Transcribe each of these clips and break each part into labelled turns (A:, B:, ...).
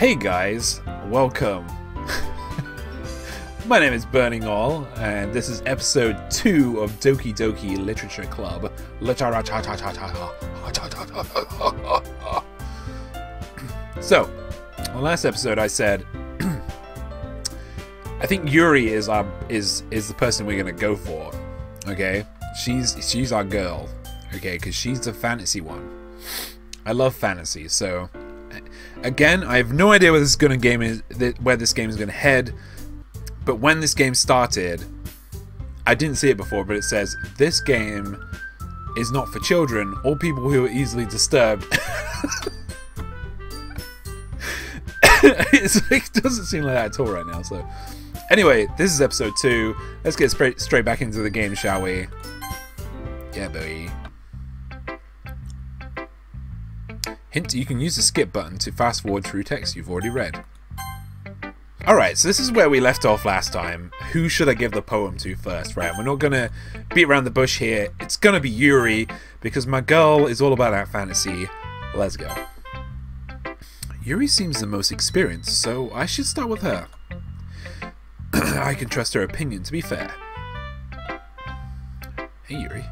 A: Hey guys, welcome. My name is Burning All, and this is episode 2 of Doki Doki Literature Club. So, on the last episode I said I think Yuri is the person we're gonna go for. Okay? She's our girl. Okay, because she's the fantasy one. I love fantasy, so again, I have no idea where this game is going to head. But when this game started, I didn't see it before, but it says this game is not for children or people who are easily disturbed. It doesn't seem like that at all right now. So, anyway, this is episode 2. Let's get straight back into the game, shall we? Yeah, boy. Hint: you can use the skip button to fast forward through text you've already read. Alright, so this is where we left off last time. Who should I give the poem to first? Right, we're not gonna beat around the bush here. It's gonna be Yuri, because my girl is all about that fantasy. Let's go. Yuri seems the most experienced, so I should start with her. I can trust her opinion, to be fair. Hey, Yuri.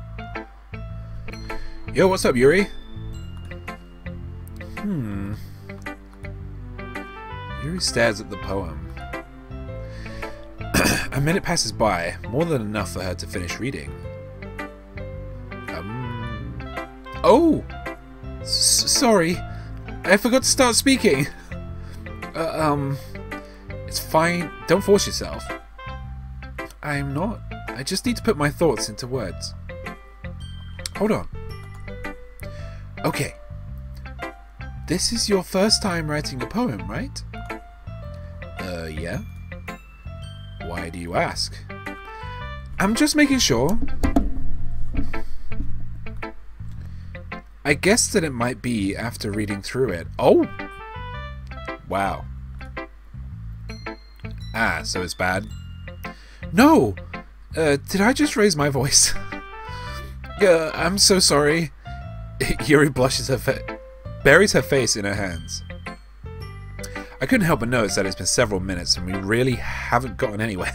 A: Yo, what's up, Yuri? Yuri stares at the poem. A minute passes by, more than enough for her to finish reading. Oh! Sorry, I forgot to start speaking. It's fine, don't force yourself. I'm not. I just need to put my thoughts into words. Hold on. Okay. This is your first time writing a poem, right? Yeah. Why do you ask? I'm just making sure. I guessed that it might be after reading through it. Oh! Wow. Ah, so it's bad? No! Did I just raise my voice? I'm so sorry. Yuri blushes buries her face in her hands. I couldn't help but notice that it's been several minutes and we really haven't gotten anywhere.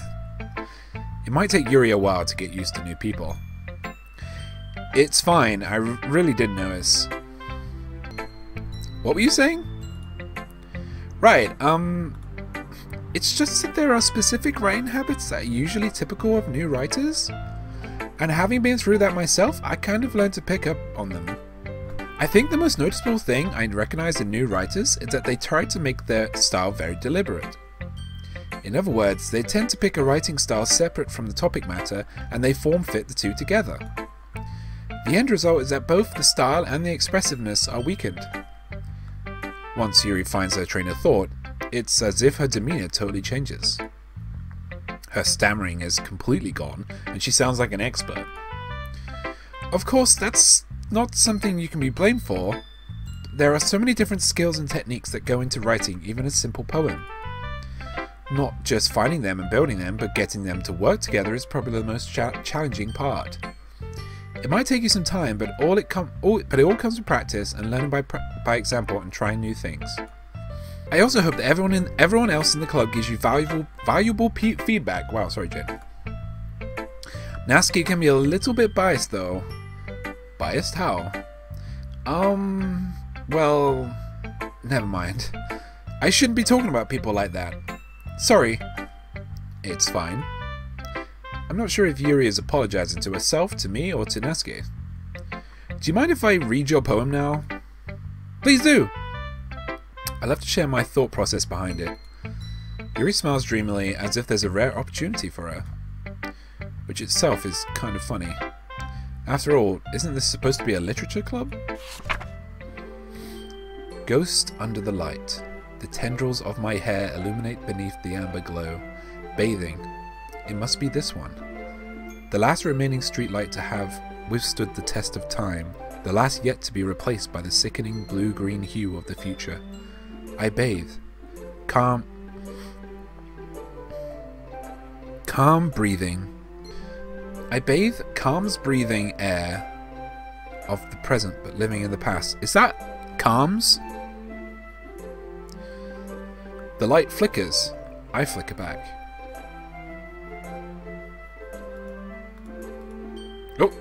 A: It might take Yuri a while to get used to new people. It's fine, I really did notice. What were you saying? Right, it's just that there are specific writing habits that are usually typical of new writers. And having been through that myself, I kind of learned to pick up on them. I think the most noticeable thing I recognize in new writers is that they try to make their style very deliberate. In other words, they tend to pick a writing style separate from the topic matter and they form-fit the two together. The end result is that both the style and the expressiveness are weakened. Once Yuri finds her train of thought, it's as if her demeanor totally changes. Her stammering is completely gone and she sounds like an expert. Of course, that's not something you can be blamed for. There are so many different skills and techniques that go into writing even a simple poem. Not just finding them and building them, but getting them to work together is probably the most challenging part. It might take you some time, but it all comes with practice and learning by example and trying new things. I also hope that everyone else in the club gives you valuable feedback. Wow, sorry, Jen. Natsuki can be a little bit biased though. Biased? How? Well, never mind. I shouldn't be talking about people like that. Sorry. It's fine. I'm not sure if Yuri is apologizing to herself, to me, or to Natsuki. Do you mind if I read your poem now? Please do! I love to share my thought process behind it. Yuri smiles dreamily as if there's a rare opportunity for her. Which itself is kind of funny. After all, isn't this supposed to be a literature club? Ghost under the light. The tendrils of my hair illuminate beneath the amber glow. Bathing. It must be this one. The last remaining streetlight to have withstood the test of time. The last yet to be replaced by the sickening blue-green hue of the future. I bathe. Calm breathing. I bathe calms breathing air of the present but living in the past. Is that calms? The light flickers. I flicker back. Oh!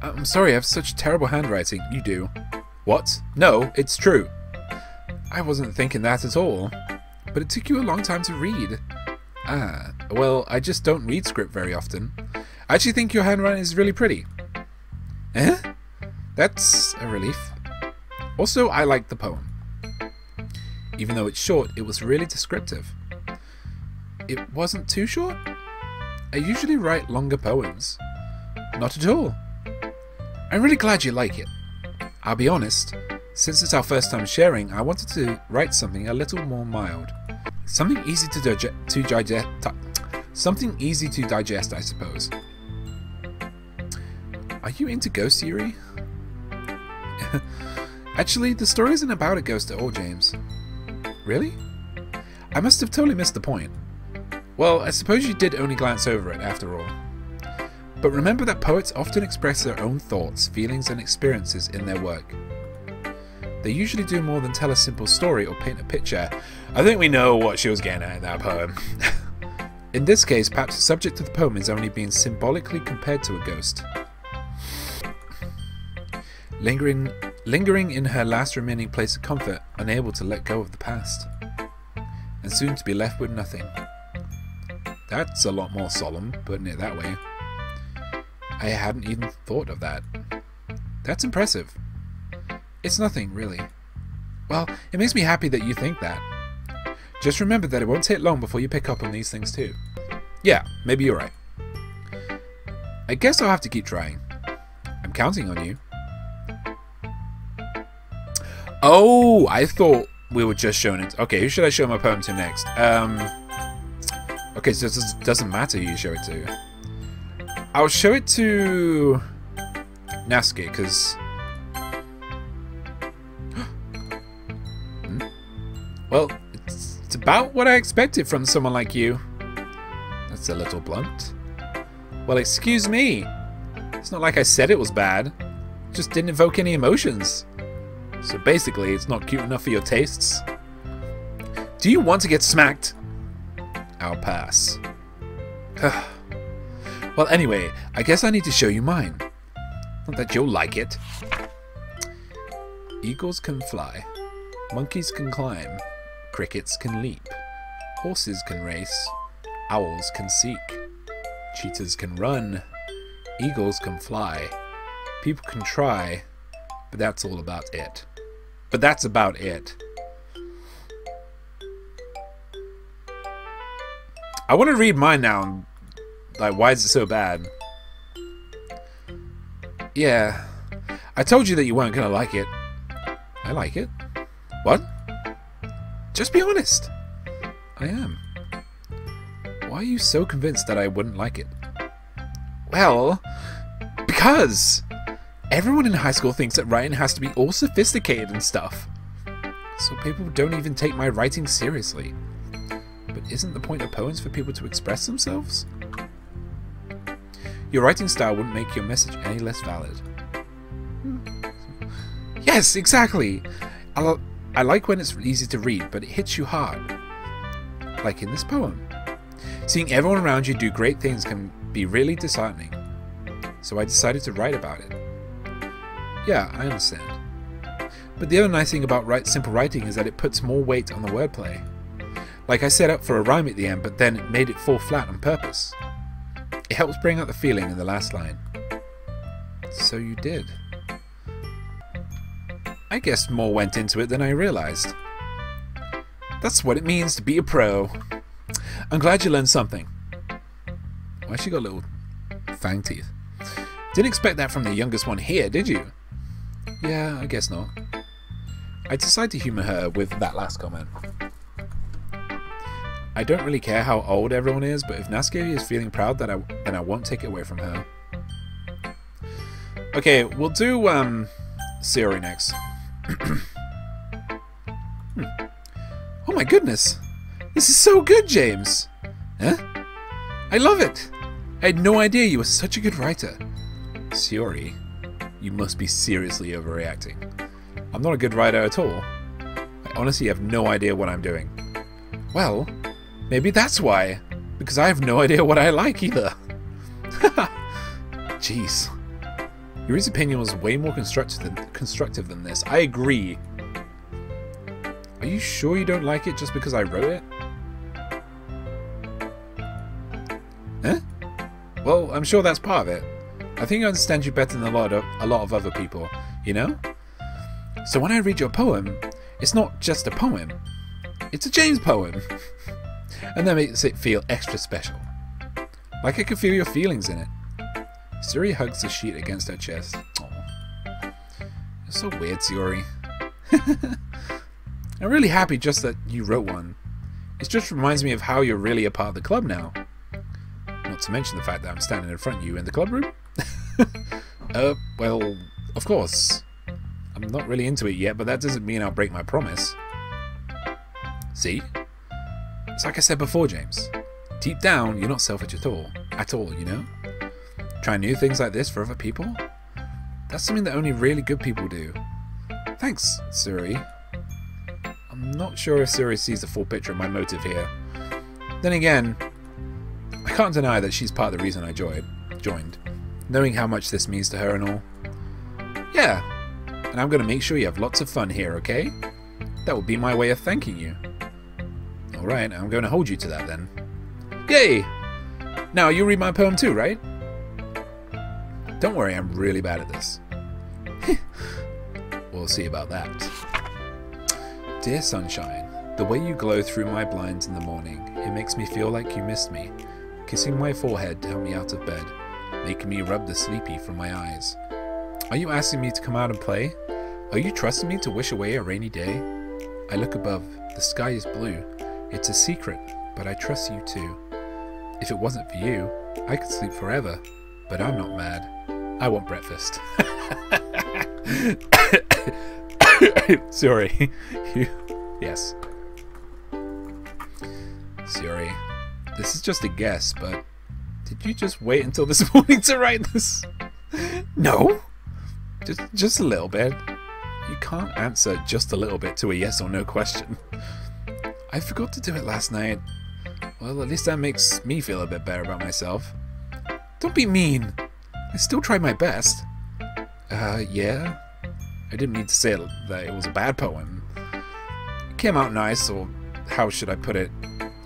A: I'm sorry, I have such terrible handwriting. You do. What? No, it's true. I wasn't thinking that at all. But it took you a long time to read. Ah, well, I just don't read script very often. I actually think your handwriting is really pretty. Eh? That's a relief. Also, I like the poem. Even though it's short, it was really descriptive. It wasn't too short? I usually write longer poems. Not at all. I'm really glad you like it. I'll be honest, since it's our first time sharing, I wanted to write something a little more mild. Something easy to digest, I suppose. Are you into ghosts, Yuri? Actually, the story isn't about a ghost at all, James. Really? I must have totally missed the point. Well, I suppose you did only glance over it, after all. But remember that poets often express their own thoughts, feelings, and experiences in their work. They usually do more than tell a simple story or paint a picture. I think we know what she was getting at in that poem. In this case, perhaps the subject of the poem is only being symbolically compared to a ghost. Lingering in her last remaining place of comfort, unable to let go of the past. And soon to be left with nothing. That's a lot more solemn, putting it that way. I hadn't even thought of that. That's impressive. It's nothing, really. Well, it makes me happy that you think that. Just remember that it won't take long before you pick up on these things too. Yeah, maybe you're right. I guess I'll have to keep trying. I'm counting on you. Oh, I thought we were just showing it. Okay, who should I show my poem to next? Okay, so it doesn't matter who you show it to. I'll show it to Nasuke, because... Well, it's about what I expected from someone like you. That's a little blunt. Well, excuse me. It's not like I said it was bad. It just didn't evoke any emotions. So basically, it's not cute enough for your tastes. Do you want to get smacked? I'll pass. Well, anyway, I guess I need to show you mine. Not that you'll like it. Eagles can fly. Monkeys can climb. Crickets can leap. Horses can race. Owls can seek. Cheetahs can run. Eagles can fly. People can try. But that's all about it. But that's about it. I want to read mine now. Like, why is it so bad? Yeah. I told you that you weren't going to like it. I like it. What? Just be honest. I am. Why are you so convinced that I wouldn't like it? Well, because everyone in high school thinks that writing has to be all sophisticated and stuff. So people don't even take my writing seriously. But isn't the point of poems for people to express themselves? Your writing style wouldn't make your message any less valid. Yes, exactly! I like when it's easy to read, but it hits you hard. Like in this poem. Seeing everyone around you do great things can be really disheartening. So I decided to write about it. Yeah, I understand. But the other nice thing about simple writing is that it puts more weight on the wordplay. Like I set up for a rhyme at the end, but then it made it fall flat on purpose. It helps bring out the feeling in the last line. So you did. I guess more went into it than I realized. That's what it means to be a pro. I'm glad you learned something. Why she got little fang teeth? Didn't expect that from the youngest one here, did you? Yeah, I guess not. I decided to humour her with that last comment. I don't really care how old everyone is, but if Nasuke is feeling proud, then I won't take it away from her. Okay, we'll do Sayori next. Oh my goodness! This is so good, James! Huh? I love it! I had no idea you were such a good writer. Sayori, you must be seriously overreacting. I'm not a good writer at all. I honestly have no idea what I'm doing. Well, maybe that's why. Because I have no idea what I like either. Jeez. Yuri's opinion was way more constructive than this. I agree. Are you sure you don't like it just because I wrote it? Huh? Well, I'm sure that's part of it. I think I understand you better than a lot of other people, you know? So when I read your poem, it's not just a poem. It's a James poem. And that makes it feel extra special. Like I could feel your feelings in it. Yuri hugs the sheet against her chest. Aww. You're so weird, Yuri. I'm really happy just that you wrote one. It just reminds me of how you're really a part of the club now. Not to mention the fact that I'm standing in front of you in the club room. Well, of course. I'm not really into it yet, but that doesn't mean I'll break my promise. See? It's like I said before, James. Deep down, you're not selfish at all, you know? Trying new things like this for other people? That's something that only really good people do. Thanks, Yuri. I'm not sure if Yuri sees the full picture of my motive here. Then again, I can't deny that she's part of the reason I joined, knowing how much this means to her and all. Yeah, and I'm going to make sure you have lots of fun here, okay? That will be my way of thanking you. Alright, I'm going to hold you to that then. Yay! Now, you read my poem too, right? Don't worry, I'm really bad at this. We'll see about that. Dear sunshine, the way you glow through my blinds in the morning, it makes me feel like you missed me. Kissing my forehead to help me out of bed, making me rub the sleepy from my eyes. Are you asking me to come out and play? Are you trusting me to wish away a rainy day? I look above, the sky is blue. It's a secret, but I trust you too. If it wasn't for you, I could sleep forever, but I'm not mad. I want breakfast. Sorry. Yes. Sorry. This is just a guess, but did you just wait until this morning to write this? No? Just a little bit. You can't answer just a little bit to a yes or no question. I forgot to do it last night. Well, at least that makes me feel a bit better about myself. Don't be mean. I still tried my best. Yeah? I didn't mean to say that it was a bad poem. It came out nice, or how should I put it?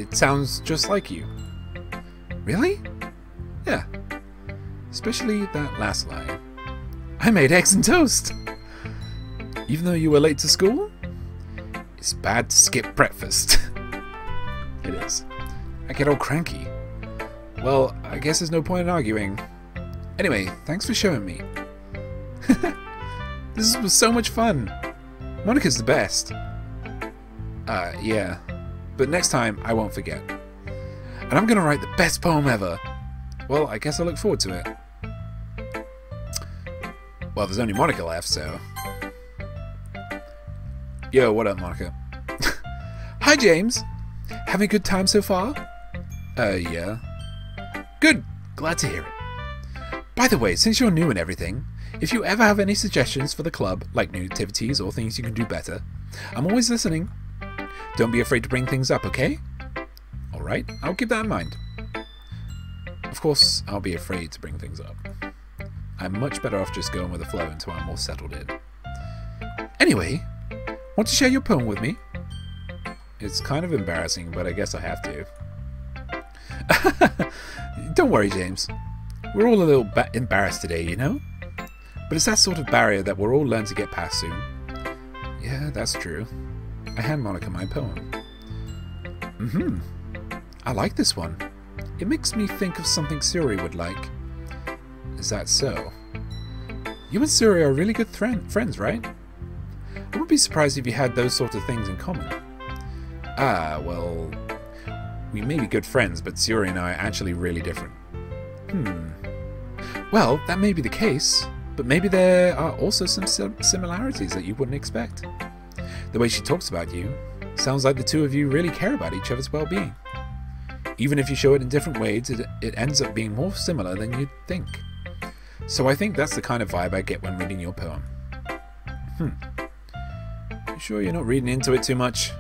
A: It sounds just like you. Really? Yeah. Especially that last line. I made eggs and toast! Even though you were late to school? It's bad to skip breakfast. It is. I get all cranky. Well, I guess there's no point in arguing. Anyway, thanks for showing me. This was so much fun. Monica's the best. Yeah. But next time, I won't forget. And I'm gonna write the best poem ever. Well, I guess I look forward to it. Well, there's only Monica left, so... Yo, what up, Monica? Hi, James. Having a good time so far? Yeah. Good. Glad to hear it. By the way, since you're new and everything, if you ever have any suggestions for the club, like new activities or things you can do better, I'm always listening. Don't be afraid to bring things up, okay? Alright, I'll keep that in mind. Of course, I'll be afraid to bring things up. I'm much better off just going with the flow until I'm more settled in. Anyway, want to share your poem with me? It's kind of embarrassing, but I guess I have to. Don't worry, James. We're all a little embarrassed today, you know? But it's that sort of barrier that we'll all learn to get past soon. Yeah, that's true. I hand Monica my poem. I like this one. It makes me think of something Yuri would like. Is that so? You and Yuri are really good friends, right? I wouldn't be surprised if you had those sort of things in common. Ah, well... We may be good friends, but Yuri and I are actually really different. Well, that may be the case, but maybe there are also some similarities that you wouldn't expect. The way she talks about you, sounds like the two of you really care about each other's well-being. Even if you show it in different ways, it ends up being more similar than you'd think. So I think that's the kind of vibe I get when reading your poem. sure you're not reading into it too much?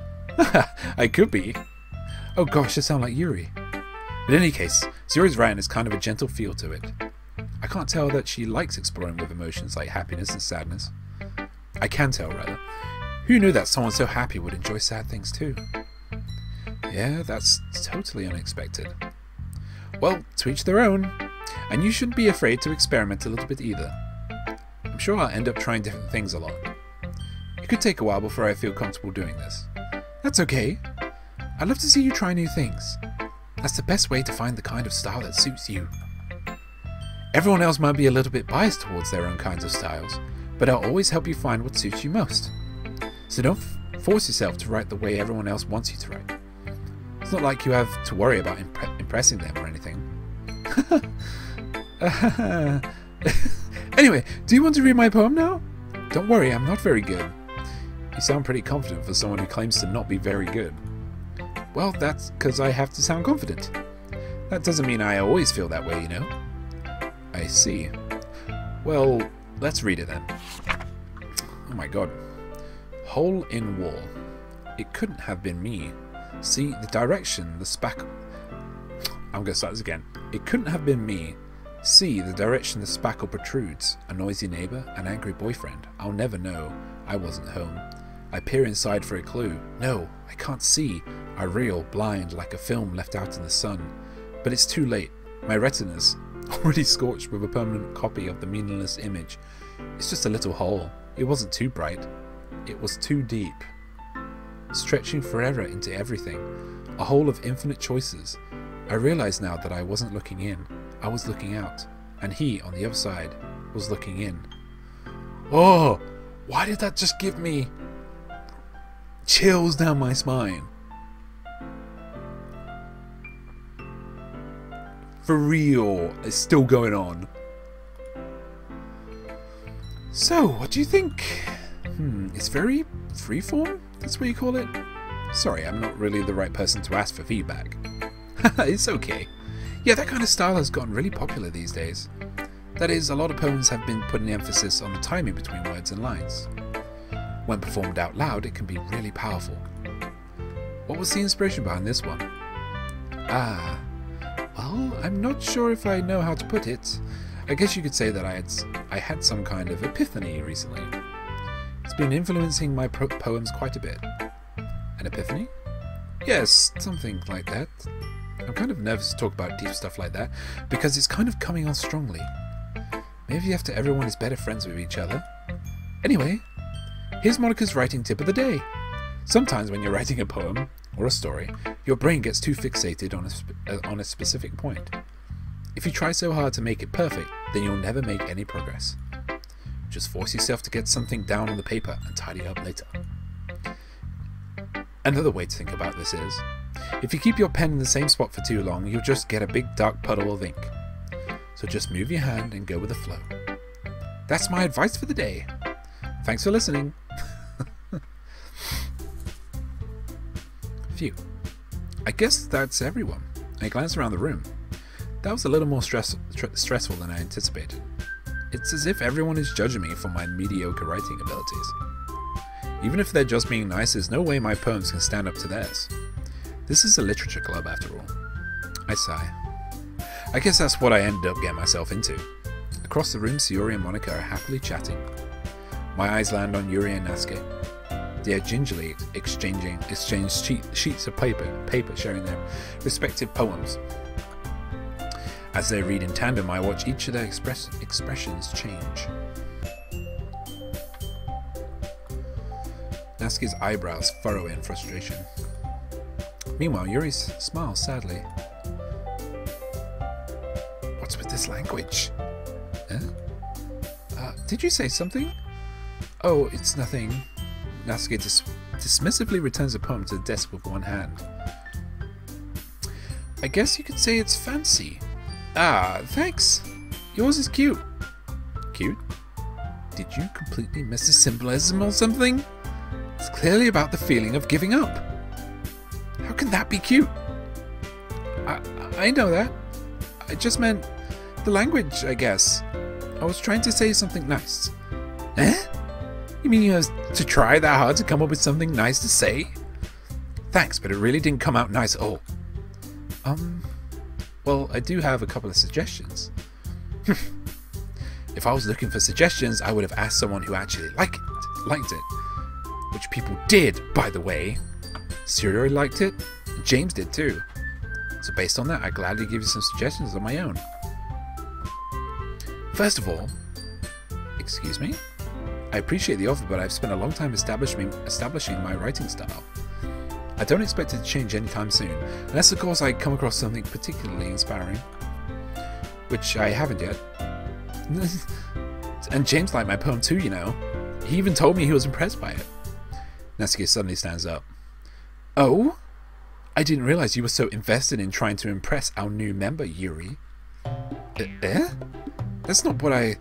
A: I could be. Oh gosh, I sound like Yuri. In any case, Yuri's writing has kind of a gentle feel to it. I can't tell that she likes exploring with emotions like happiness and sadness. I can tell, rather. Who knew that someone so happy would enjoy sad things too? Yeah, that's totally unexpected. Well, to each their own. And you shouldn't be afraid to experiment a little bit either. I'm sure I'll end up trying different things a lot. It could take a while before I feel comfortable doing this. That's okay. I'd love to see you try new things. That's the best way to find the kind of style that suits you. Everyone else might be a little bit biased towards their own kinds of styles, but I'll always help you find what suits you most. So don't force yourself to write the way everyone else wants you to write. It's not like you have to worry about impressing them or anything. Anyway, do you want to read my poem now? Don't worry, I'm not very good. You sound pretty confident for someone who claims to not be very good. Well, that's because I have to sound confident. That doesn't mean I always feel that way, you know. I see. Well, let's read it then. Oh my god. Hole in wall. It couldn't have been me. See, the direction the spackle... I'm going to start this again. It couldn't have been me. See, the direction the spackle protrudes. A noisy neighbour, an angry boyfriend. I'll never know. I wasn't home. I peer inside for a clue. No, I can't see. I reel, blind, like a film left out in the sun. But it's too late. My retina's already scorched with a permanent copy of the meaningless image. It's just a little hole. It wasn't too bright. It was too deep. Stretching forever into everything. A hole of infinite choices. I realize now that I wasn't looking in. I was looking out. And he, on the other side, was looking in. Oh! Why did that just give me chills down my spine? For real, it's still going on. So, what do you think? It's very freeform? That's what you call it? Sorry, I'm not really the right person to ask for feedback. It's okay. Yeah, that kind of style has gotten really popular these days. That is, a lot of poems have been putting emphasis on the timing between words and lines. When performed out loud, it can be really powerful. What was the inspiration behind this one? Well, I'm not sure if I know how to put it. I guess you could say that I had some kind of epiphany recently. It's been influencing my poems quite a bit. An epiphany? Yes, something like that. I'm kind of nervous to talk about deep stuff like that, because it's kind of coming on strongly. Maybe after everyone is better friends with each other. Anyway, here's Monica's writing tip of the day. Sometimes when you're writing a poem, or a story, your brain gets too fixated on a specific point. If you try so hard to make it perfect, then you'll never make any progress. Just force yourself to get something down on the paper and tidy up later. Another way to think about this is, if you keep your pen in the same spot for too long, you'll just get a big dark puddle of ink. So just move your hand and go with the flow. That's my advice for the day. Thanks for listening. Phew. I guess that's everyone. I glanced around the room. That was a little more stressful than I anticipated. It's as if everyone is judging me for my mediocre writing abilities. Even if they're just being nice, there's no way my poems can stand up to theirs. This is a literature club after all. I sigh. I guess that's what I ended up getting myself into. Across the room, Yuri and Monica are happily chatting. My eyes land on Yuri and Nasuke. They are gingerly exchange sheets of paper sharing their respective poems. As they read in tandem, I watch each of their expressions change. Nasuke's eyebrows furrow in frustration. Meanwhile, Yuri smiles sadly. What's with this language? Did you say something? Oh, it's nothing. Nasuke dismissively returns the poem to the desk with one hand. I guess you could say it's fancy. Ah, thanks. Yours is cute. Cute? Did you completely miss the symbolism or something? It's clearly about the feeling of giving up. How can that be cute? I know that. I just meant the language, I guess. I was trying to say something nice. Eh? You mean you have to try that hard to come up with something nice to say? Thanks, but it really didn't come out nice at all. Well, I do have a couple of suggestions. If I was looking for suggestions, I would have asked someone who actually liked it. Which people did, by the way. Yuri liked it, and James did too. So based on that, I'd gladly give you some suggestions of my own. First of all, excuse me? I appreciate the offer, but I've spent a long time establishing my writing style. I don't expect it to change anytime soon, unless of course I come across something particularly inspiring. Which I haven't yet. And James liked my poem too, you know. He even told me he was impressed by it. Natsuki suddenly stands up. Oh? I didn't realize you were so invested in trying to impress our new member, Yuri. Eh? That's not what I...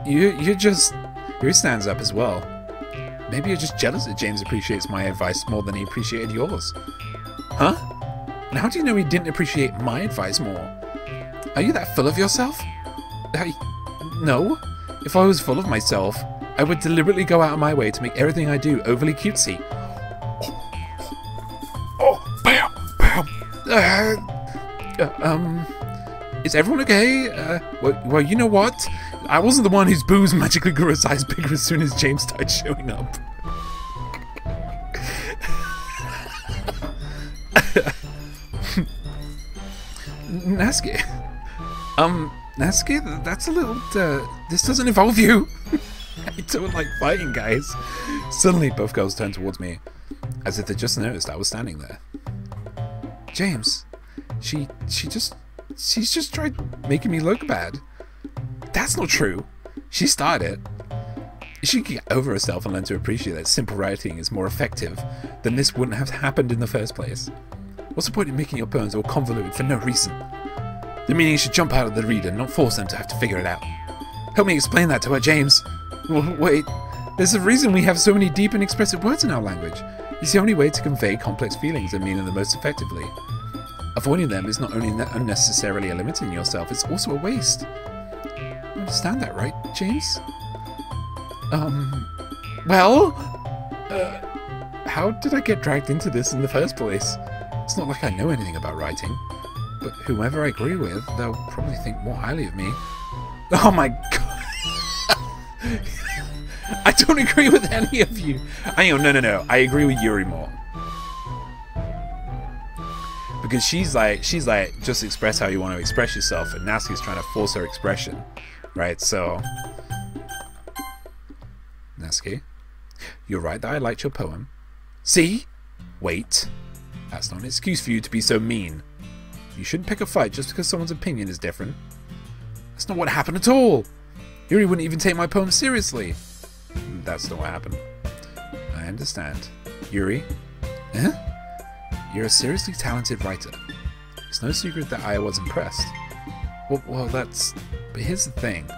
A: You're just... Yuri stands up as well. Maybe you're just jealous that James appreciates my advice more than he appreciated yours. Huh? And how do you know he didn't appreciate my advice more? Are you that full of yourself? No. If I was full of myself, I would deliberately go out of my way to make everything I do overly cutesy. Oh, bam, bam. Is everyone okay? Well, you know what? I wasn't the one whose boobs magically grew a size bigger as soon as James started showing up. Natsuki. Natsuki, that's a little, this doesn't involve you. I don't like fighting, guys. Suddenly, both girls turned towards me, as if they just noticed I was standing there. James, she's just tried making me look bad. That's not true. She started it. She could get over herself and learn to appreciate that simple writing is more effective, then this wouldn't have happened in the first place. What's the point in making your poems all convoluted for no reason? The meaning should jump out of the reader, not force them to have to figure it out. Help me explain that to her, James. Wait, there's a reason we have so many deep and expressive words in our language. It's the only way to convey complex feelings and meaning the most effectively. Avoiding them is not only unnecessarily limiting yourself, it's also a waste. You understand that, right, James? Well? How did I get dragged into this in the first place? It's not like I know anything about writing. But whoever I agree with, they'll probably think more highly of me. Oh my god! I don't agree with any of you! No. I agree with Yuri more. Because she's like, just express how you want to express yourself, and Natsuki's trying to force her expression. Right, so... Natsuki, you're right that I liked your poem. See? Wait. That's not an excuse for you to be so mean. You shouldn't pick a fight just because someone's opinion is different. That's not what happened at all. Yuri wouldn't even take my poem seriously. That's not what happened. I understand. Yuri? Huh? You're a seriously talented writer. It's no secret that I was impressed. Well, that's... But here's the thing.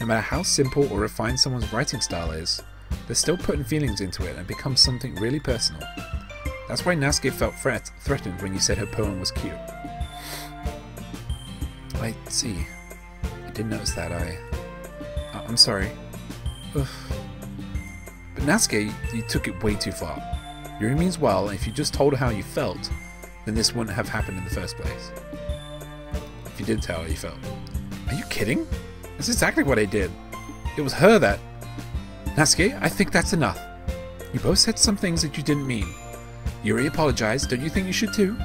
A: No matter how simple or refined someone's writing style is, they're still putting feelings into it and it becomes something really personal. That's why Natsuki felt threatened when you said her poem was cute. I see. I didn't notice that. I'm sorry. Ugh. But Natsuki, you took it way too far. Yuri means well, and if you just told her how you felt, then this wouldn't have happened in the first place. If you did tell her how you felt. Are you kidding? That's exactly what I did. It was her that... Natsuki, I think that's enough. You both said some things that you didn't mean. Yuri apologized, don't you think you should too?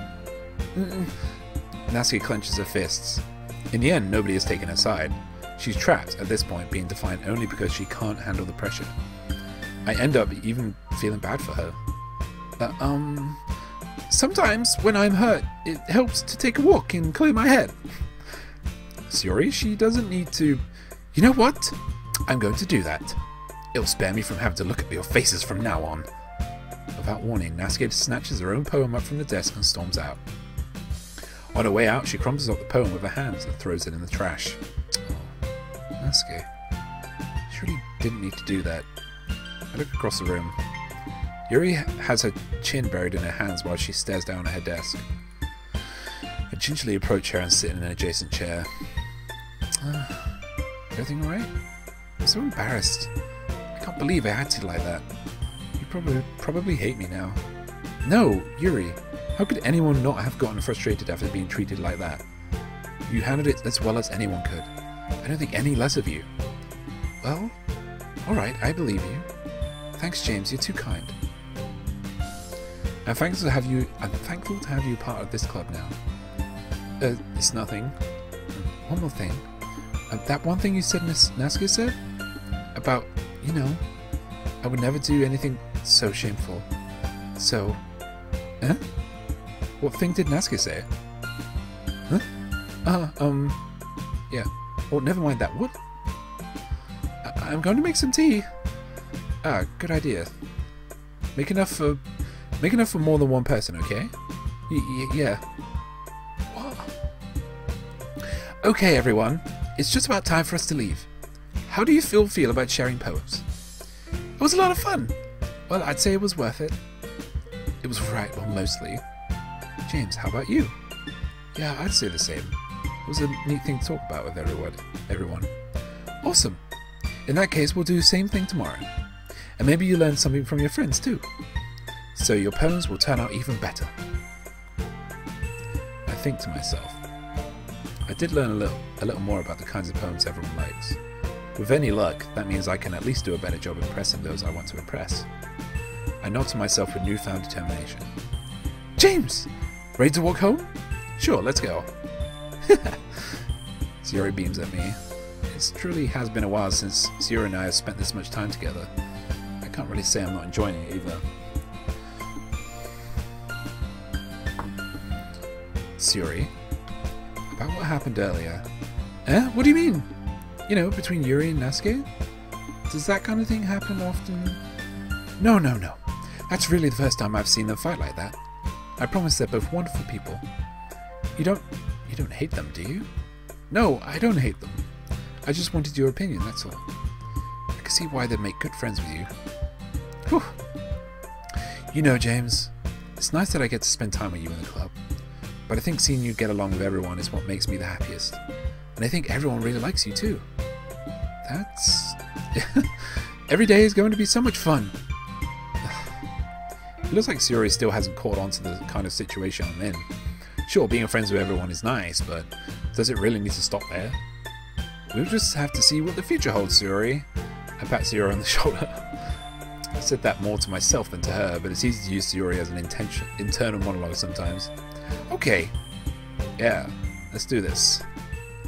A: Natsuki clenches her fists. In the end, nobody has taken her side. She's trapped, at this point, being defiant only because she can't handle the pressure. I end up even feeling bad for her. Sometimes, when I'm hurt, it helps to take a walk and clear my head. Yuri, she doesn't need to... You know what? I'm going to do that. It'll spare me from having to look at your faces from now on. Without warning, Natsuki snatches her own poem up from the desk and storms out. On her way out, she crumbles up the poem with her hands and throws it in the trash. Oh, Natsuki. She really didn't need to do that. I look across the room. Yuri has her chin buried in her hands while she stares down at her desk. I gingerly approach her and sit in an adjacent chair. Everything alright? I'm so embarrassed. I can't believe I acted like that. You probably hate me now. No, Yuri. How could anyone not have gotten frustrated after being treated like that? You handled it as well as anyone could. I don't think any less of you. Well, alright, I believe you. Thanks, James, you're too kind. I'm thankful to have you part of this club now. It's nothing. One more thing. That one thing you said Miss Naska said? About, you know, I would never do anything so shameful. So, huh? What thing did Naska say? Huh? Yeah. Oh, never mind that. What? I'm going to make some tea. Ah, good idea. Make enough for more than one person, okay? Yeah. What? Okay, everyone. It's just about time for us to leave. How do you feel about sharing poems? It was a lot of fun. Well, I'd say it was worth it. It was right, well, mostly. James, how about you? Yeah, I'd say the same. It was a neat thing to talk about with everyone. Awesome. In that case, we'll do the same thing tomorrow. And maybe you learn something from your friends too. So your poems will turn out even better. I think to myself, I did learn a little more about the kinds of poems everyone likes. With any luck, that means I can at least do a better job impressing those I want to impress. I nod to myself with newfound determination. James! Ready to walk home? Sure, let's go. Yuri beams at me. It truly has been a while since Yuri and I have spent this much time together. I can't really say I'm not enjoying it either. Yuri, about what happened earlier. What do you mean? You know, between Yuri and Nasuke? Does that kind of thing happen often? No. That's really the first time I've seen them fight like that. I promise they're both wonderful people. You don't hate them, do you? No, I don't hate them. I just wanted your opinion, that's all. I can see why they'd make good friends with you. Whew. You know, James, it's nice that I get to spend time with you in the club. But I think seeing you get along with everyone is what makes me the happiest. And I think everyone really likes you too. That's... Every day is going to be so much fun. It looks like Yuri still hasn't caught on to the kind of situation I'm in. Sure, being friends with everyone is nice, but does it really need to stop there? We'll just have to see what the future holds, Yuri. I pat Yuri on the shoulder. I said that more to myself than to her, but it's easy to use Yuri as an internal monologue sometimes. Okay. Yeah, let's do this.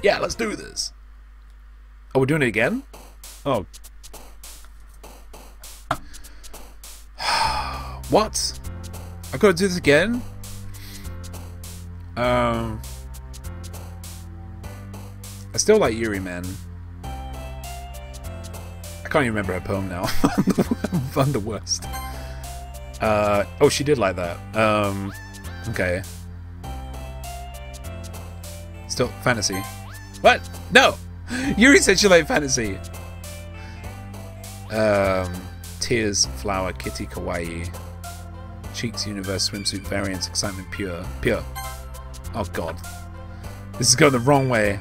A: Yeah, let's do this. Oh, we're doing it again? Oh. What? I've got to do this again? I still like Yuri, man. I can't even remember her poem now. I'm the worst. Oh, she did like that. Okay. Still fantasy. What? No! Yuri said she liked fantasy. Tears, flower, kitty, kawaii. Cheeks, universe, swimsuit, variance, excitement, pure. Oh god. This is going the wrong way.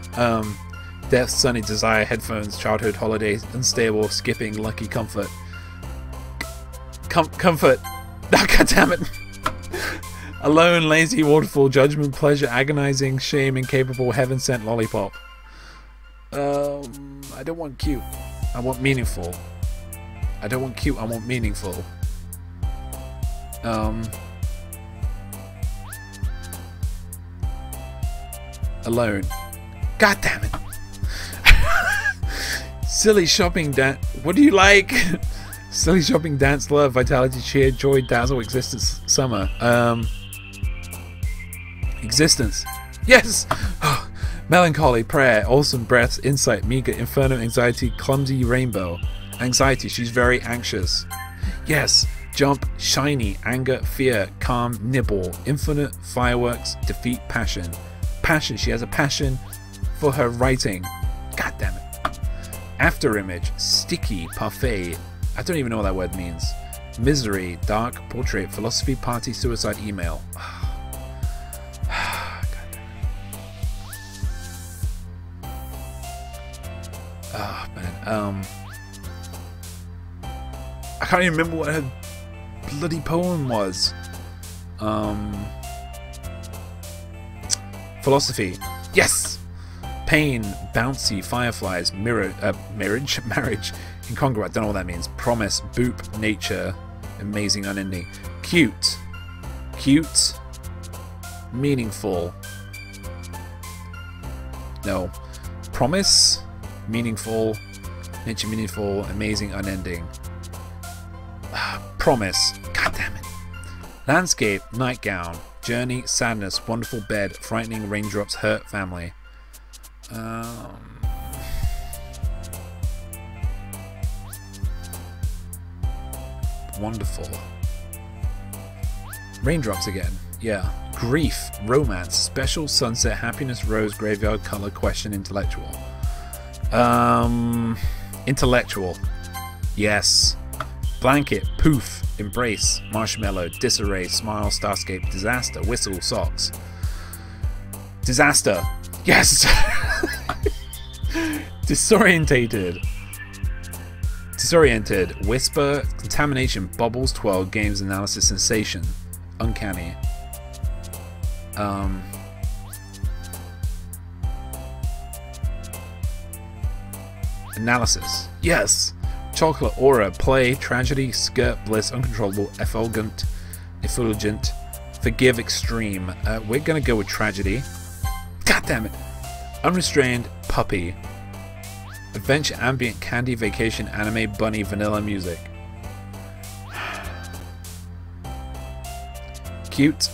A: Death, sunny, desire, headphones, childhood, holidays, unstable, skipping, lucky, comfort. Comfort. Oh, god damn it. Alone, lazy, waterfall, judgment, pleasure, agonizing, shame, incapable, heaven-sent, lollipop. I don't want cute. I want meaningful. I don't want cute, I want meaningful. Alone. God damn it. Silly shopping dance. What do you like? Silly shopping, dance, love, vitality, cheer, joy, dazzle, existence, summer. Existence. Yes! Melancholy, prayer, awesome breath, insight, meager, inferno, anxiety, clumsy, rainbow. Anxiety, she's very anxious. Yes, jump, shiny, anger, fear, calm, nibble, infinite, fireworks, defeat, passion. Passion, she has a passion for her writing. God damn it. After image, sticky, parfait. I don't even know what that word means. Misery, dark, portrait, philosophy, party, suicide, email. Oh man. can't even remember what her bloody poem was. Philosophy. Yes! Pain, bouncy, fireflies, marriage, incongruent, I don't know what that means. Promise, boop, nature, amazing, unending. Cute, meaningful. No. Promise, meaningful, nature, meaningful, amazing, unending. Promise. God damn it. Landscape, nightgown, journey, sadness, wonderful bed, frightening raindrops, hurt family. Wonderful. Raindrops again. Yeah. Grief, romance, special, sunset, happiness, rose, graveyard, color, question, intellectual. Intellectual. Yes. Blanket, poof, embrace, marshmallow, disarray, smile, starscape, disaster, whistle, socks. Disaster. Yes! Disoriented, whisper, contamination, bubbles, 12, games, analysis, sensation, uncanny. Analysis. Yes! Chocolate, aura, play, tragedy, skirt, bliss, uncontrollable, effulgent, forgive, extreme. We're gonna go with tragedy. God damn it! Unrestrained, puppy. Adventure, ambient, candy, vacation, anime, bunny, vanilla, music. Cute.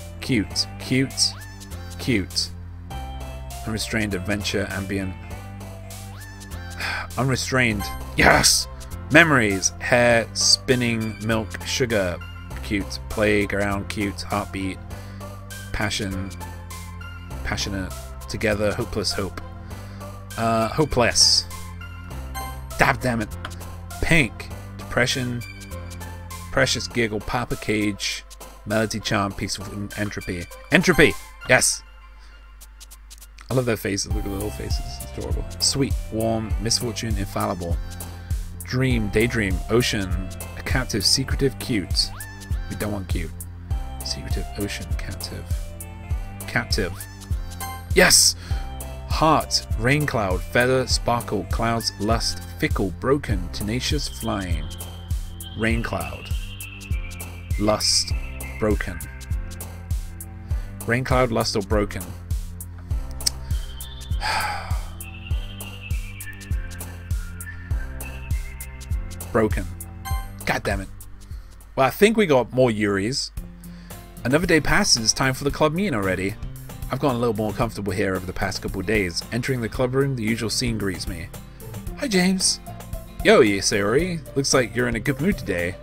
A: Unrestrained, adventure, ambient. Unrestrained. Yes! Memories, hair, spinning, milk, sugar, cute, playground, cute, heartbeat, passion, passionate, together, hopeless, hope, hopeless, damn it, pink, depression, precious, giggle, papa cage, melody, charm, peaceful, entropy, yes! I love their faces, look at the little faces, it's adorable. Sweet, warm, misfortune, infallible. Dream, daydream, ocean, a captive, secretive, cute. We don't want cute. Secretive, ocean, captive. Yes! Heart, rain cloud, feather, sparkle, clouds, lust, fickle, broken, tenacious, flying. Rain cloud. Lust, broken. Rain cloud, lust, or broken. Broken. God damn it. Well, I think we got more Yuris. Another day passes, time for the club meeting already. I've gotten a little more comfortable here over the past couple of days. Entering the club room, the usual scene greets me. Hi, James. Yo, Yuri. Looks like you're in a good mood today.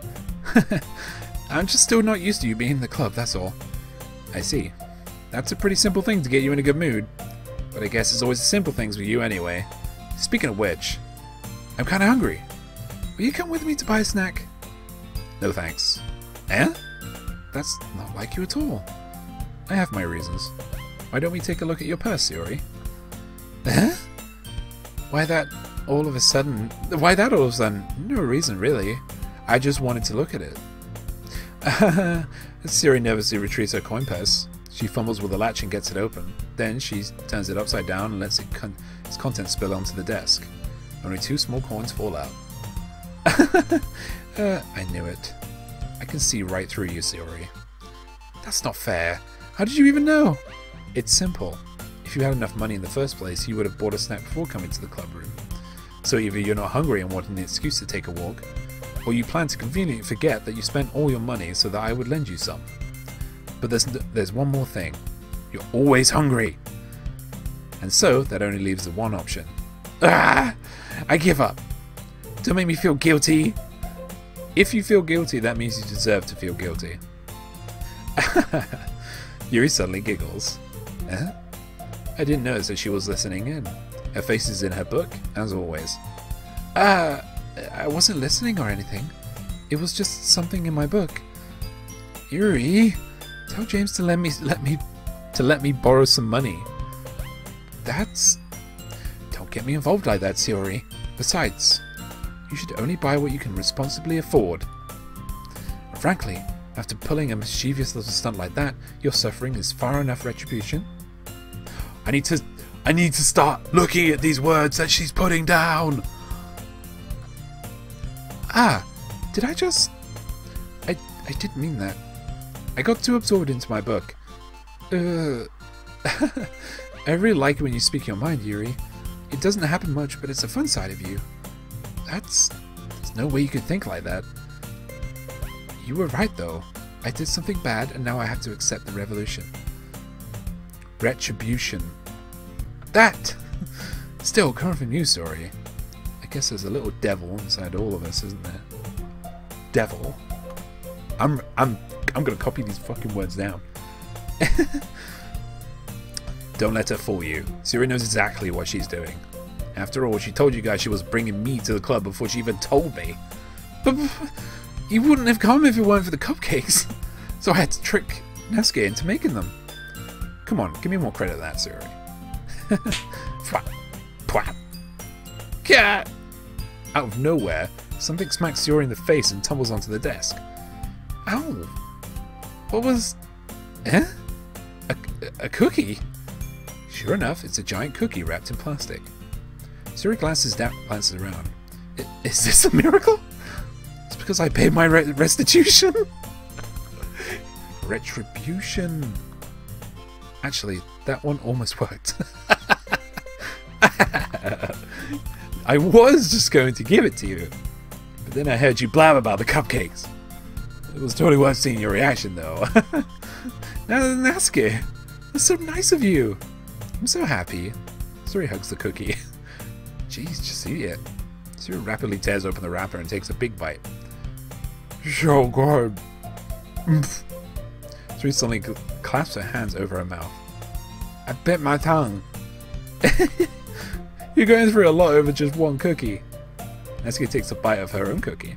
A: I'm just still not used to you being in the club, that's all. I see. That's a pretty simple thing to get you in a good mood. But I guess it's always the simple things with you anyway. Speaking of which, I'm kinda hungry. Will you come with me to buy a snack? No thanks. Eh? That's not like you at all. I have my reasons. Why don't we take a look at your purse, Yuri? Eh? Why that all of a sudden? No reason, really. I just wanted to look at it. Yuri nervously retrieves her coin purse. She fumbles with the latch and gets it open. Then she turns it upside down and lets its contents spill onto the desk. Only 2 small coins fall out. I knew it. I can see right through you, Yuri. That's not fair. How did you even know? It's simple. If you had enough money in the first place, you would have bought a snack before coming to the club room. So either you're not hungry and wanting an excuse to take a walk, or you plan to conveniently forget that you spent all your money so that I would lend you some. But there's one more thing. You're always hungry. And so, that only leaves the one option. Ah! I give up. Don't make me feel guilty. If you feel guilty, that means you deserve to feel guilty. Yuri suddenly giggles. Eh? I didn't notice that she was listening in. Her face is in her book, as always. I wasn't listening or anything. It was just something in my book. Yuri, tell James to let me borrow some money. Don't get me involved like that, Yuri. Besides, you should only buy what you can responsibly afford. Frankly, after pulling a mischievous little stunt like that, your suffering is far enough retribution. I need to start looking at these words that she's putting down. Ah, did I just... I didn't mean that. I got too absorbed into my book. I really like it when you speak your mind, Yuri. It doesn't happen much, but it's a fun side of you. There's no way you could think like that. You were right, though. I did something bad, and now I have to accept the revolution. Retribution. That! Still, coming from you, sorry. I guess there's a little devil inside all of us, isn't there? Devil. I'm gonna copy these fucking words down. Don't let her fool you. Siri knows exactly what she's doing. After all, she told you guys she was bringing me to the club before she even told me. But you wouldn't have come if it weren't for the cupcakes. So I had to trick Nesuke into making them. Come on, give me more credit for that, Siri. Flap. Pwap. Cat! Out of nowhere, something smacks Yuri in the face and tumbles onto the desk. Ow! What was... Eh? A cookie? Sure enough, it's a giant cookie wrapped in plastic. Siri glances around. Is this a miracle? It's because I paid my restitution? Retribution. Actually, that one almost worked. I was just going to give it to you, but then I heard you blab about the cupcakes. It was totally worth seeing your reaction, though. Now, Nesuke, that's so nice of you. I'm so happy. Siri hugs the cookie. Jeez, just see it. Siri rapidly tears open the wrapper and takes a big bite. So good. Siri suddenly clasps her hands over her mouth. I bit my tongue. You're going through a lot over just one cookie. Nesuke takes a bite of her own cookie.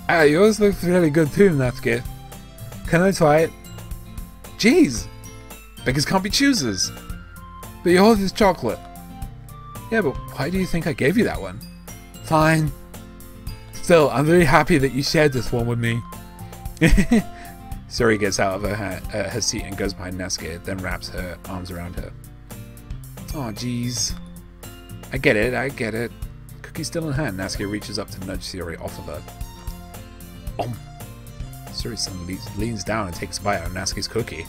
A: Ah, yours looks really good too, Nesuke. Can I try it? Jeez! Beggars can't be choosers. But yours is chocolate. Yeah, but why do you think I gave you that one? Fine. Still, I'm very happy that you shared this one with me. Suri gets out of her seat and goes behind Nesuke, then wraps her arms around her. Oh, jeez. I get it. Cookie's still in hand. Nesuke reaches up to nudge Suri off of her. Suri suddenly leans down and takes a bite out of Nesuke's cookie.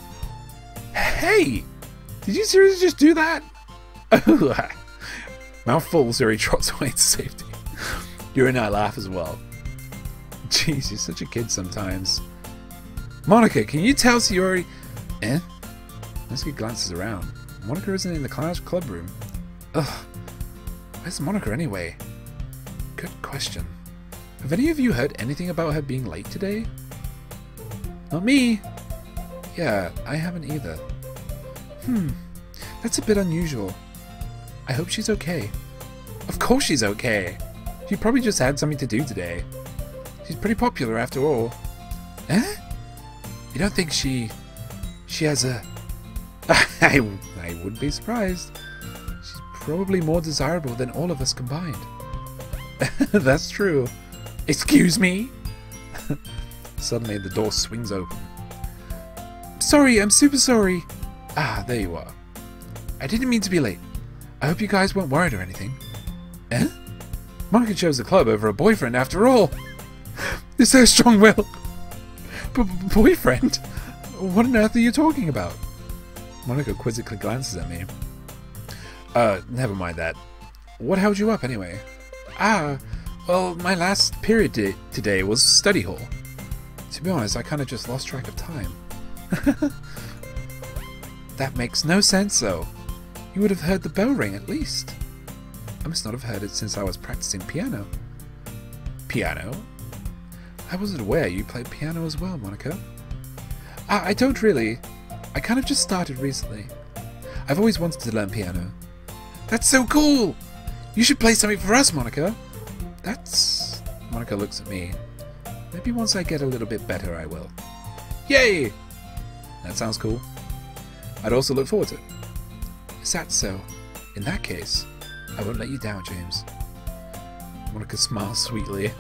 A: Hey! Did you seriously just do that? Mouthful, Suri trots away to safety. Yuri and I laugh as well. Jeez, you're such a kid sometimes. Monica, can you tell Yuri... Eh? Nesuke glances around. Monica isn't in the club room. Ugh. Where's Monica anyway? Good question. Have any of you heard anything about her being late today? Not me. Yeah, I haven't either. That's a bit unusual. I hope she's okay. Of course she's okay. She probably just had something to do today. She's pretty popular after all. Eh? You don't think she has a... I wouldn't be surprised. She's probably more desirable than all of us combined. That's true. Excuse me? Suddenly the door swings open. Sorry, I'm super sorry. Ah, there you are. I didn't mean to be late. I hope you guys weren't worried or anything. Eh? Monica chose the club over a boyfriend after all. It's so strong-willed. Boyfriend? What on earth are you talking about? Monica quizzically glances at me. Never mind that. What held you up anyway? Ah, well, my last period today was study hall. To be honest, I kind of just lost track of time. That makes no sense, though. You would have heard the bell ring at least. I must not have heard it since I was practicing piano. Piano? I wasn't aware you played piano as well, Monica. I don't really. I kind of just started recently. I've always wanted to learn piano. That's so cool! You should play something for us, Monica. That's... Monica looks at me. Maybe once I get a little bit better, I will. Yay! That sounds cool. I'd also look forward to it. Is that so? In that case, I won't let you down, James. Monica smiles sweetly.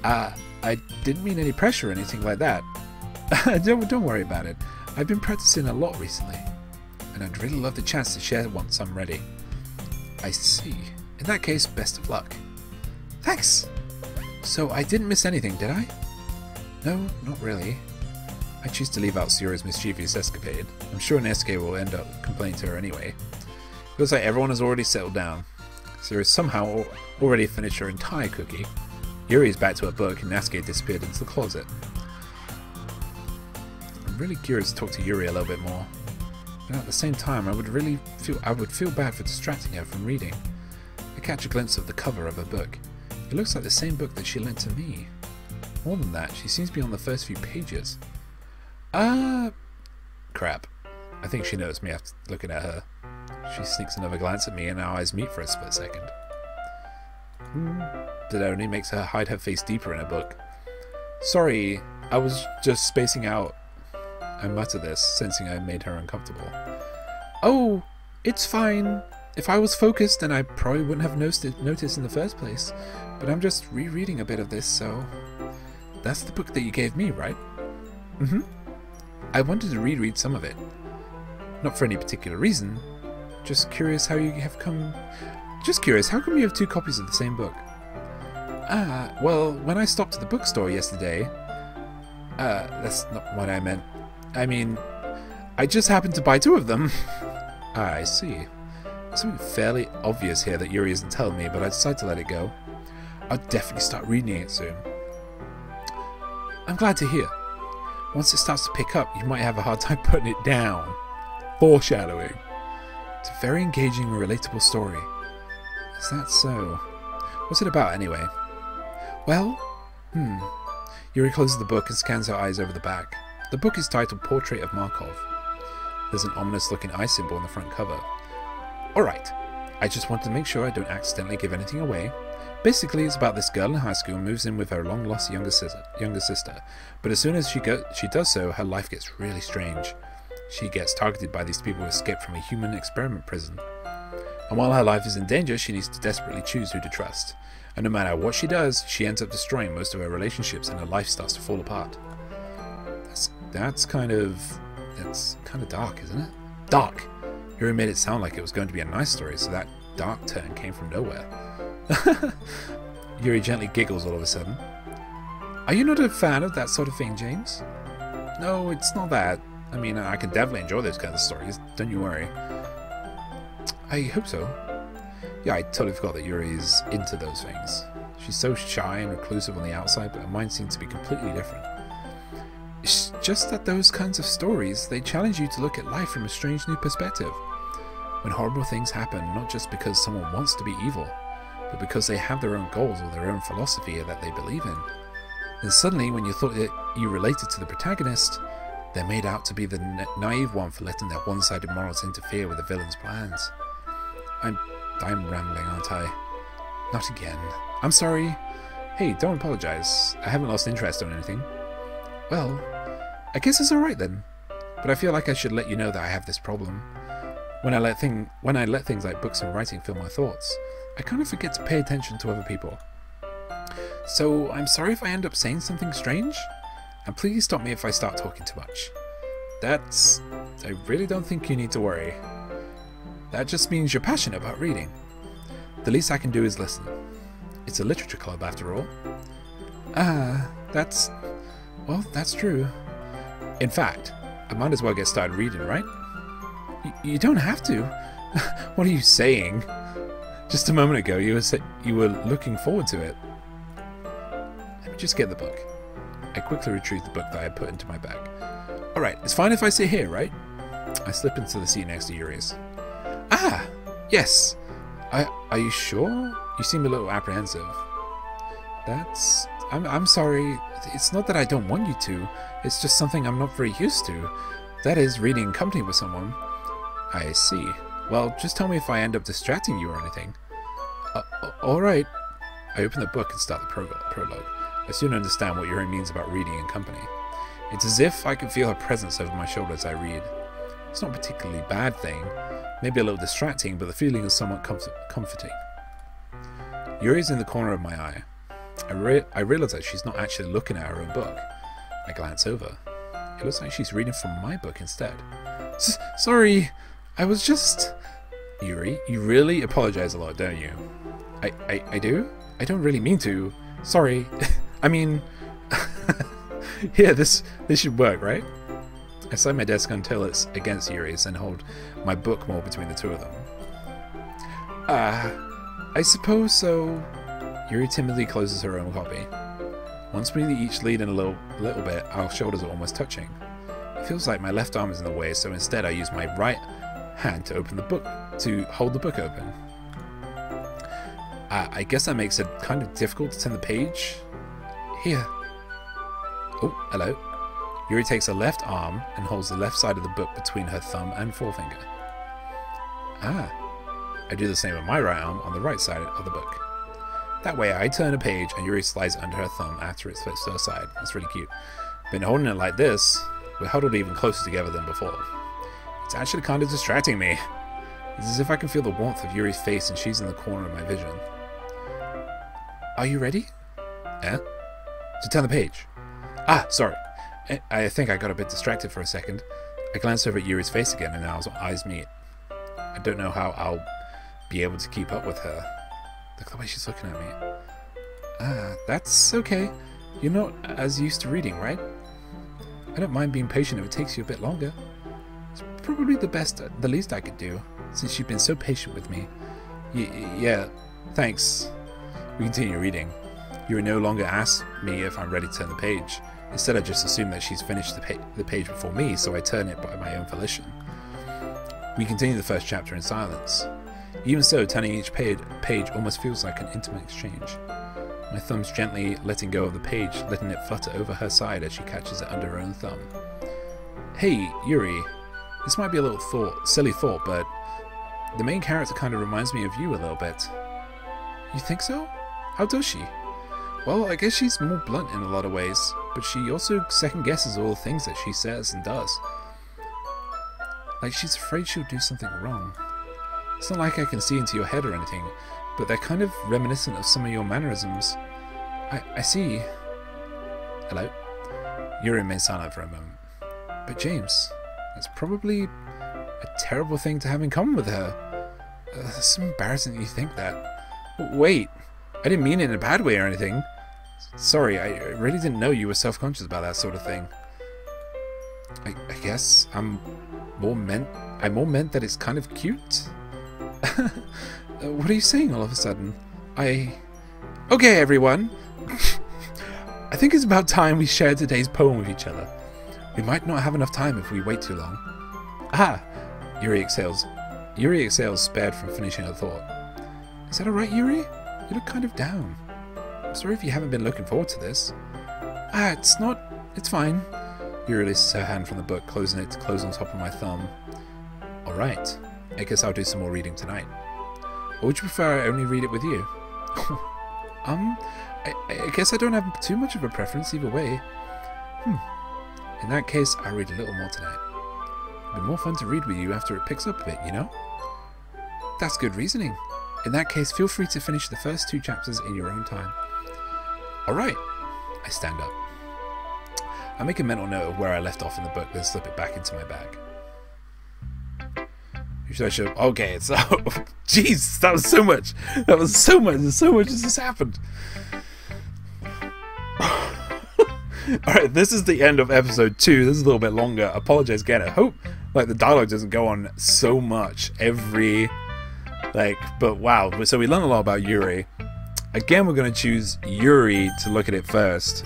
A: I didn't mean any pressure or anything like that. Don't worry about it. I've been practicing a lot recently, and I'd really love the chance to share once I'm ready. I see. In that case, best of luck. Thanks! So I didn't miss anything, did I? No, not really. I choose to leave out Sayura's mischievous escapade. I'm sure Nesuke will end up complaining to her anyway. It looks like everyone has already settled down. Sayura somehow already finished her entire cookie. Yuri is back to her book and Nesuke disappeared into the closet. I'm really curious to talk to Yuri a little bit more. But at the same time, I would feel bad for distracting her from reading. I catch a glimpse of the cover of her book. It looks like the same book that she lent to me. More than that, she seems to be on the first few pages. Crap. I think she noticed me after looking at her. She sneaks another glance at me and our eyes meet for a split second. That only makes her hide her face deeper in her book. Sorry, I was just spacing out. I mutter this, sensing I made her uncomfortable. Oh, it's fine. If I was focused, then I probably wouldn't have noticed in the first place. But I'm just rereading a bit of this, so... That's the book that you gave me, right? Mm-hmm. I wanted to reread some of it. Not for any particular reason. Just curious how you have come... Just curious, how come you have two copies of the same book? Well, when I stopped at the bookstore yesterday... that's not what I meant. I mean, I just happened to buy two of them. I see. There's something fairly obvious here that Yuri isn't telling me, but I decided to let it go. I'll definitely start reading it soon. I'm glad to hear. Once it starts to pick up, you might have a hard time putting it down. Foreshadowing. It's a very engaging and relatable story. Is that so? What's it about, anyway? Well, Yuri closes the book and scans her eyes over the back. The book is titled Portrait of Markov. There's an ominous-looking eye symbol on the front cover. Alright, I just wanted to make sure I don't accidentally give anything away. Basically, it's about this girl in high school who moves in with her long-lost younger sister, but as soon as she does so, her life gets really strange. She gets targeted by these people who escaped from a human experiment prison. And while her life is in danger, she needs to desperately choose who to trust. And no matter what she does, she ends up destroying most of her relationships and her life starts to fall apart. That's kind of dark, isn't it? Dark! Yuri made it sound like it was going to be a nice story, so that dark turn came from nowhere. Yuri gently giggles all of a sudden. Are you not a fan of that sort of thing, James? No, it's not that. I mean, I can definitely enjoy those kinds of stories, don't you worry. I hope so. Yeah, I totally forgot that Yuri's into those things. She's so shy and reclusive on the outside, but her mind seems to be completely different. It's just that those kinds of stories, they challenge you to look at life from a strange new perspective. When horrible things happen, not just because someone wants to be evil, but because they have their own goals or their own philosophy that they believe in. And suddenly, when you thought that you related to the protagonist, they're made out to be the naive one for letting their one-sided morals interfere with the villain's plans. I'm rambling, aren't I? Not again. I'm sorry. Hey, don't apologize. I haven't lost interest or anything. Well, I guess it's alright then. But I feel like I should let you know that I have this problem. When I let things like books and writing fill my thoughts, I kind of forget to pay attention to other people. So I'm sorry if I end up saying something strange, and please stop me if I start talking too much. I really don't think you need to worry. That just means you're passionate about reading. The least I can do is listen. It's a literature club after all. Well, that's true. In fact, I might as well get started reading, right? You don't have to. What are you saying? Just a moment ago, you were looking forward to it. Let me just get the book. I quickly retrieved the book that I had put into my bag. Alright, it's fine if I sit here, right? I slip into the seat next to Yuri's. Ah! Yes! Are you sure? You seem a little apprehensive. I'm sorry. It's not that I don't want you to. It's just something I'm not very used to. That is, reading in company with someone. I see. Well, just tell me if I end up distracting you or anything. Alright. I open the book and start the prologue. I soon understand what Yuri means about reading in company. It's as if I can feel her presence over my shoulder as I read. It's not a particularly bad thing. Maybe a little distracting, but the feeling is somewhat comforting. Yuri's in the corner of my eye. I realize that she's not actually looking at her own book. I glance over. It looks like she's reading from my book instead. Sorry, I was just... Yuri, you really apologize a lot, don't you? I do? I don't really mean to. Sorry. I mean... yeah, this should work, right? I slide my desk until it's against Yuri's and hold my book more between the two of them. I suppose so. Yuri timidly closes her own copy. Once we each lean in a little bit, our shoulders are almost touching. It feels like my left arm is in the way, so instead I use my right hand to open the book, to hold the book open. I guess that makes it kind of difficult to turn the page. Here. Oh, hello. Yuri takes her left arm and holds the left side of the book between her thumb and forefinger. Ah. I do the same with my right arm on the right side of the book. That way I turn a page and Yuri slides under her thumb after it's flipped to her side. That's really cute. Been holding it like this, we're huddled even closer together than before. It's actually kind of distracting me. It's as if I can feel the warmth of Yuri's face and she's in the corner of my vision. Are you ready? Eh? To turn the page. Ah, sorry. I think I got a bit distracted for a second. I glanced over at Yuri's face again and our eyes meet. I don't know how I'll be able to keep up with her. Look at the way she's looking at me. Ah, that's okay. You're not as used to reading, right? I don't mind being patient if it takes you a bit longer. It's probably the least I could do, since you've been so patient with me. Yeah, thanks. We continue reading. Yuri no longer asks me if I'm ready to turn the page. Instead, I just assume that she's finished the page before me, so I turn it by my own volition. We continue the first chapter in silence. Even so, turning each page almost feels like an intimate exchange. My thumb's gently letting go of the page, letting it flutter over her side as she catches it under her own thumb. Hey, Yuri. This might be a little silly thought, but the main character kind of reminds me of you a little bit. You think so? How does she? Well, I guess she's more blunt in a lot of ways, but she also second-guesses all the things that she says and does. Like she's afraid she'll do something wrong. It's not like I can see into your head or anything, but they're kind of reminiscent of some of your mannerisms. I see. Hello? Yuri remains silent for a moment. But James, that's probably a terrible thing to have in common with her. It's embarrassing that you think that. Wait, I didn't mean it in a bad way or anything. Sorry, I really didn't know you were self-conscious about that sort of thing. I guess I more meant that it's kind of cute? What are you saying all of a sudden? Okay, everyone. I think it's about time we shared today's poem with each other. We might not have enough time if we wait too long. Ah! Yuri exhales. Yuri exhales, spared from finishing her thought. Is that alright, Yuri? You look kind of down. I'm sorry if you haven't been looking forward to this. Ah, it's fine. Yuri releases her hand from the book, closing it to close on top of my thumb. Alright. I guess I'll do some more reading tonight. Or would you prefer I only read it with you? I guess I don't have too much of a preference either way. In that case, I'll read a little more tonight. It'll be more fun to read with you after it picks up a bit, you know? That's good reasoning. In that case, feel free to finish the first 2 chapters in your own time. Alright. I stand up. I make a mental note of where I left off in the book, then slip it back into my bag. Should I show? Okay, so jeez, that was so much. That was so much. So much has just happened. Alright, this is the end of episode 2. This is a little bit longer. I apologize again. I hope like the dialogue doesn't go on so much every but wow. So we learned a lot about Yuri. Again, we're gonna choose Yuri to look at it first.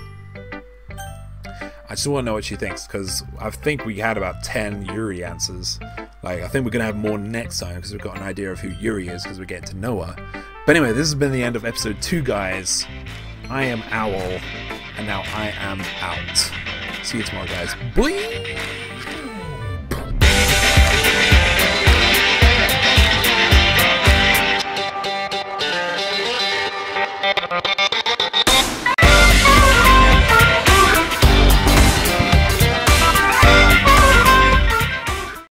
A: I just want to know what she thinks, because I think we had about 10 Yuri answers. I think we're going to have more next time, because we've got an idea of who Yuri is, because we're getting to know her. But anyway, this has been the end of episode 2, guys. I am Owl, and now I am out. See you tomorrow, guys. Bye!